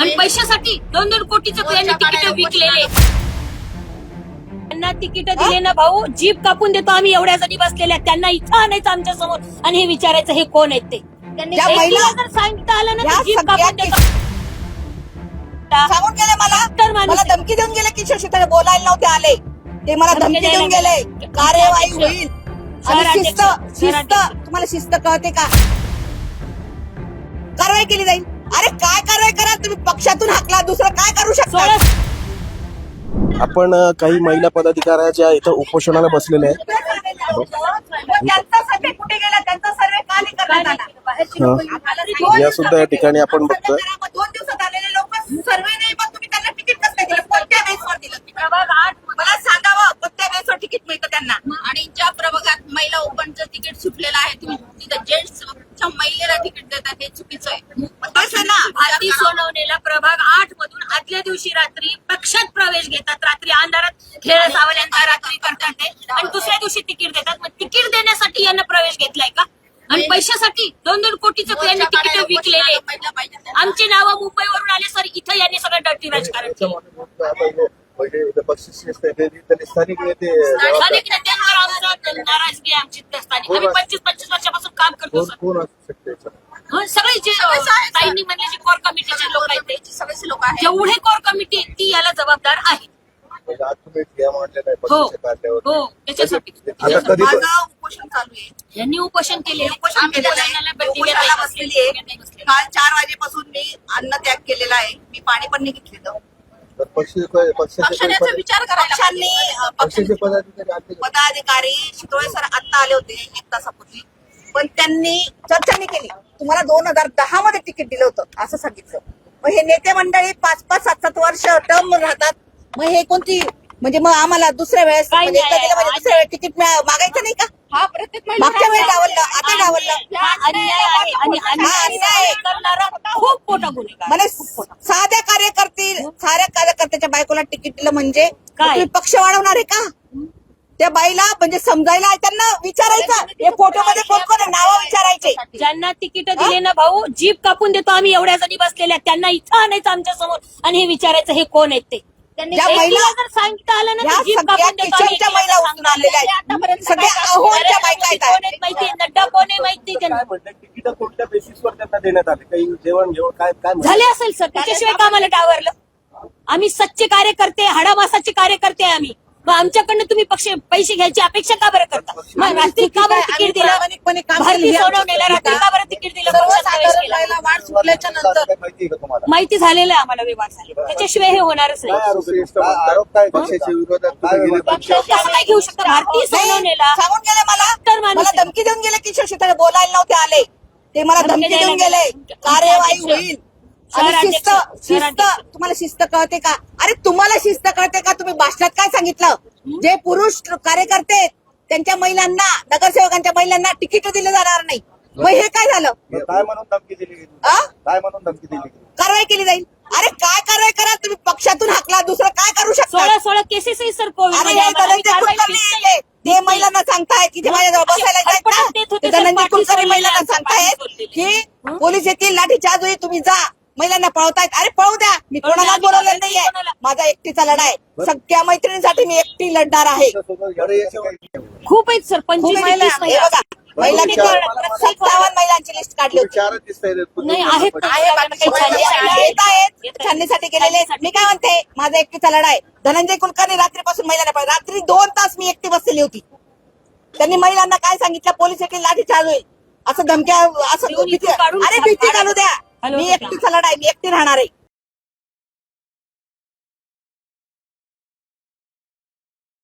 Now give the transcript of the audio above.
आणि पैशासाठी 2-2 कोटीचं त्यांनी तिकीट विकलेले. त्यांना तिकीट दिले ना भाऊ, जीप कापून देतो आम्ही एवढ्या जणी बसलेल्या. त्यांना इथं आणायचं आमच्या समोर आणि हे विचारायचं हे कोण आहेत ते. जर सांगता आलं ना जीप कापून देतो. सांगून गेले मला धमकी देऊन गेले की शशिकाला बोलायला नव्हते आले ते. मला धमकी देऊन गेले कार्यवाही होईल. आणि शिस्त तुम्हाला शिस्त कळते का? कारवाई केली जाईल. अरे काय कारवाई करा तुम्ही? पक्षातून हाकला, दुसरं काय करू शकता? आपण काही महिला पदाधिकाऱ्याच्या इथं उपोषणाला बसलेले आहेत. त्यांचा सर्वे कुठे गेला? त्यांचा सर्वे का नाही करण्यात आला? या सुद्धा या ठिकाणी आपण बघतोय. 2 दिवसात आलेले लोक सर्वे नाही, मग तुम्ही त्यांना तिकीट कसं काय दिलं? कोणत्या बेसवर दिलं? मला सांगावं कोणत्या बेसवर तिकीट मिळतं त्यांना? आणि ज्या प्रभागात महिला ओपनचं तिकीट सुटलेलं आहे, तुम्ही तिथं जेंट्सच्या महिलेला तिकीट देतात, हे चुकीचं आहे. तसं ना भारती सोनवणेला प्रभाग 8 मधून आदल्या दिवशी रात्री पक्षात प्रवेश घेतात. रात्री अंधारात खेळ सावल्यांचा रात्री करतात ते आणि दुसऱ्या दिवशी तिकीट देतात. मग तिकीट देण्यासाठी यांना प्रवेश घेतलाय का? आणि पैशासाठी 2-2 कोटीचं यांनी तिकीट विकलेले. आमची नावं मुंबईवरून आले सर, इथं यांनी सगळं डर्टी राजकारण केलं. स्थानिक नेते स्थानिक नेत्यांवर आमचं नाराजगी आमची स्थानिक. आम्ही 25-25 वर्षापासून काम करतो सर. सगळे जे ताईंनी म्हणले जे कोर कमिटीचे लोक आहेत ते सगळे लोक आहेत, जेवढे कोर कमिटी आहेत ती याला जबाबदार आहे. हो हो त्याच्यासाठी माझं उपोषण चालू आहे. यांनी उपोषण केले. उपोषणाला बसलेली आहे. काल 4 वाजेपासून मी अन्न त्याग केलेला आहे. मी पाणी पण नाही घेतलेलं. पक्षाचा विचार करायला पक्षांनी पदाधिकारी शितोळे सर आता आले होते 1 तासापूर्वी, पण त्यांनी चर्चा नाही केली. तुम्हाला 2010 मध्ये तिकीट दिलं होतं असं सांगितलं. मग हे नेते मंडळी 5-5, 7-7 वर्ष टर्म राहतात. मग हे कोणती म्हणजे मग आम्हाला दुसऱ्या वेळेस म्हणजे दुसऱ्या वेळेस तिकीट मागायचं नाही का? हा प्रत्येक मागच्या वेळेस डावललं, आता डावललं. अन्याय आहे आणि अन्याय करणारा खूप मोठा गुन्हेगार. म्हणजे साध्या कार्यकर्त्याच्या बायकोला तिकीट दिलं म्हणजे तुम्ही पक्ष वाढवणार आहे का? त्या बाईला म्हणजे समजायला त्यांना विचारायचं हे फोटो मध्ये कोण कोण नावं विचारायचे. ज्यांना तिकीट दिले ना भाऊ, जीप कापून देतो आम्ही एवढ्या जणी बसलेल्या. त्यांना इथं आणायचं आमच्या समोर आणि हे विचारायचं हे कोण आहेत ते. ज्या महिला जर सांगता आलं ना या जीप सगळ्या कापून देतो किचनच्या महिला उचलून आलेल्या आहेत. सगळ्या अहोच्या बायका आहेत. माहिती नड्डा कोण आहे माहिती त्यांना. तिकीट कोणत्या बेसिसवर त्यांना देण्यात आले? काही जेवण घेऊन काय झाले असेल सर, त्याच्याशिवाय का आम्हाला डावरलं? आम्ही सच्चे कार्यकर्ते, हाडामासाचे कार्यकर्ते आहे आम्ही. मग आमच्याकडनं तुम्ही पैसे घ्यायची अपेक्षा का बरं करता? मग रात्री का बरं तिकीट दिलं? भारती सोडवण्याला रात्री का बरं तिकीट दिलं? वाढ सुटल्याच्या नंतर माहिती झालेलं आहे आम्हाला, व्यवहार झाले, त्याच्याशिवाय हे होणारच नाही. कसं काय घेऊ शकता? भारती सोडवण्याला सांगून गेले मला धमकी देऊन गेले की शशिकाला बोलायला नव्हते आले ते. मला धमकी देऊन गेले कार्यवाही होईल. आणि शिस्त तुम्हाला शिस्त कळते का? अरे तुम्हाला शिस्त कळते का? तुम्ही भाषणात काय सांगितलं? जे पुरुष कार्यकर्ते त्यांच्या महिलांना, नगरसेवकांच्या महिलांना तिकीट दिले जाणार नाही. मग हे काय झालं? काय म्हणून धमकी दिली? काय म्हणून धमकी दिली? कारवाई केली जाईल. अरे काय कारवाई करा तुम्ही? पक्षातून हाकला, दुसरं काय करू शकता? 16 केसेस आहे सर ते महिलांना सांगतायत की ते माझ्याजवळ बसायला जायचं. धनंजय कुलकर्णी महिलांना सांगतायत की पोलीस येतील, लाठीचार्ज होईल, तुम्ही जा. महिलांना पळवतायत. अरे पळू द्या, मी कोणाला बोलवलेलं नाहीये. माझा एकटीचा लढा आहे. सगळ्या मैत्रिणींसाठी मी एकटी लढणार आहे. खूप आहेत सर, 25 महिला महिलांची 57 महिलांची लिस्ट काढली होती. नाही आहेत छाननीसाठी गेलेले. मी काय म्हणते, माझा एकटीचा लढा आहे. धनंजय कुलकर्णी रात्रीपासून महिलांना रात्री 2 तास मी एकटी बसलेली होती. त्यांनी महिलांना काय सांगितलं? पोलीस येतील, लाठीचार्ज होईल, असं धमक्या, असं भीती. अरे भीती घालू द्या. मी एकटीचा लढा आहे, मी एकटी राहणार आहे.